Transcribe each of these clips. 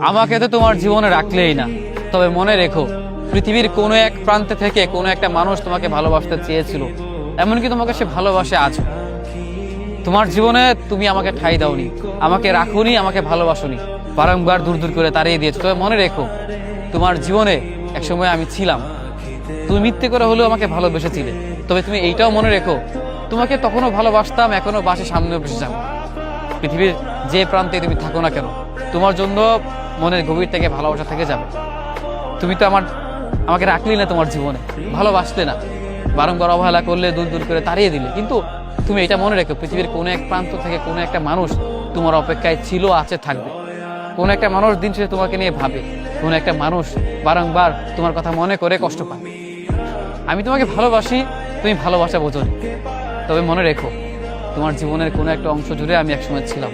আমাকে তো তোমার জীবনে রাখলেই না, তবে মনে রেখো পৃথিবীর কোনো এক প্রান্তে থেকে কোনো একটা মানুষ তোমাকে ভালোবাসতে চেয়েছিল, এমনকি তোমাকে সে ভালোবাসে আজ। তোমার জীবনে তুমি আমাকে ঠাঁই দাওনি, আমাকে রাখোনি, আমাকে ভালোবাসোনি, বারংবার দূর দূর করে তাড়িয়ে দিয়েছো। তবে মনে রেখো তোমার জীবনে একসময় আমি ছিলাম, তুমি মিথ্যে করে হলেও আমাকে ভালোবেসেছিলে। তবে তুমি এইটাও মনে রেখো তোমাকে তখনও ভালোবাসতাম, এখনো বাসে সামনেও বসে যাবো। পৃথিবীর যে প্রান্তে তুমি থাকো না কেন, তোমার জন্য মনের গভীর থেকে ভালোবাসা থেকে যাবে। তুমি তো আমাকে রাখলি না তোমার জীবনে, ভালোবাসলে না, বারংবার অবহেলা করলে, দূর দূর করে তাড়িয়ে দিলে। কিন্তু তুমি এটা মনে রেখো পৃথিবীর কোনো এক প্রান্ত থেকে কোনো একটা মানুষ তোমার অপেক্ষায় ছিল, আছে, থাকবে। কোনো একটা মানুষ দিন শেষে তোমাকে নিয়ে ভাবে, কোনো একটা মানুষ বারংবার তোমার কথা মনে করে কষ্ট পায়। আমি তোমাকে ভালোবাসি, তুমি ভালোবাসা বোঝো। তবে মনে রেখো তোমার জীবনের কোনো একটা অংশ জুড়ে আমি একসময় ছিলাম,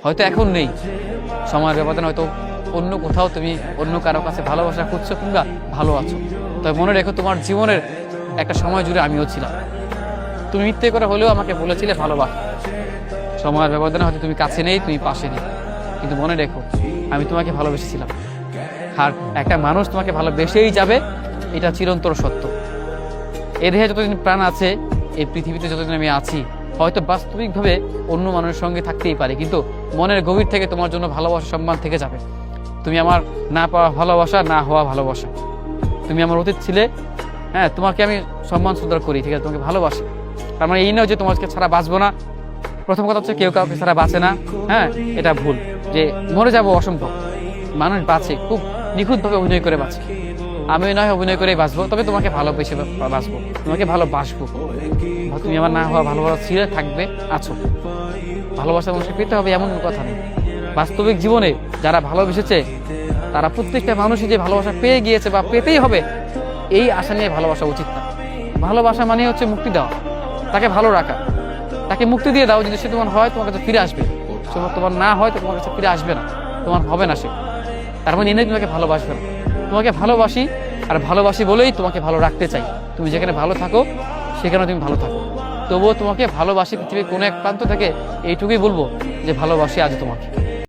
হয়তো এখন নেই। সময়ের ব্যবধানে হয়তো অন্য কোথাও তুমি অন্য কারো কাছে ভালোবাসা খুঁজছো কিংবা ভালো আছো। তবে মনে রেখো তোমার জীবনের একটা সময় জুড়ে আমিও ছিলাম। তুমি মিথ্যে করে হলেও আমাকে বলেছিলে ভালোবাসা। সময়ের ব্যবধানে হয়তো তুমি কাছে নেই, তুমি পাশে নেই, কিন্তু মনে রেখো আমি তোমাকে ভালোবেসেছিলাম। আর একটা মানুষ তোমাকে ভালোবেসেই যাবে, এটা চিরন্তর সত্য। এ দেহে যতদিন প্রাণ আছে, এই পৃথিবীতে যতদিন আমি আছি, হয়তো বাস্তবিকভাবে অন্য মানুষের সঙ্গে থাকতেই পারে, কিন্তু মনের গভীর থেকে তোমার জন্য ভালোবাসা, সম্মান থেকে যাবে। তুমি আমার না পাওয়া ভালোবাসা, না হওয়া ভালোবাসা। তুমি আমার অতীত ছিলে, হ্যাঁ, তোমাকে আমি সম্মান শ্রদ্ধা করি, ঠিক আছে, তোমাকে ভালোবাসি। তার মানে এই নয় যে তোমাকে ছাড়া বাঁচবো না। প্রথম কথা হচ্ছে কেউ কাউকে ছাড়া বাঁচে না, হ্যাঁ, এটা ভুল যে মরে যাবো, অসম্ভব। মানুষ বাঁচে, খুব নিখুঁতভাবে অভিনয় করে বাঁচে। আমি নয় অভিনয় করেই বাঁচবো, তবে তোমাকে ভালোবেসে বাঁচবো, তোমাকে ভালোবাসবো। তুমি আমার না হওয়া ভালোবাসা ছিলে, থাকবে, আছো। ভালোবাসা মানুষকে পেতে হবে এমন কথা নেই। বাস্তবিক জীবনে যারা ভালোবেসেছে তারা প্রত্যেকটা মানুষই যে ভালোবাসা পেয়ে গিয়েছে বা পেতেই হবে এই আশা নিয়ে ভালোবাসা উচিত না। ভালোবাসা মানে হচ্ছে মুক্তি দেওয়া, তাকে ভালো রাখা, তাকে মুক্তি দিয়ে দাও। যদি সে তোমার হয়, তোমার কাছে ফিরে আসবে। তোমার না হয় তো তোমার কাছে ফিরে আসবে না, তোমার হবে না সে। তার মানে এনে তোমাকে ভালোবাসবে না। তোমাকে ভালোবাসি, আর ভালোবাসি বলেই তোমাকে ভালো রাখতে চাই। তুমি যেখানে ভালো থাকো সেখানে তুমি ভালো থাকো। তবুও তোমাকে ভালোবাসি পৃথিবীর কোনো এক প্রান্ত থেকে এইটুকুই বলবো যে ভালোবাসি আজ তোমাকে।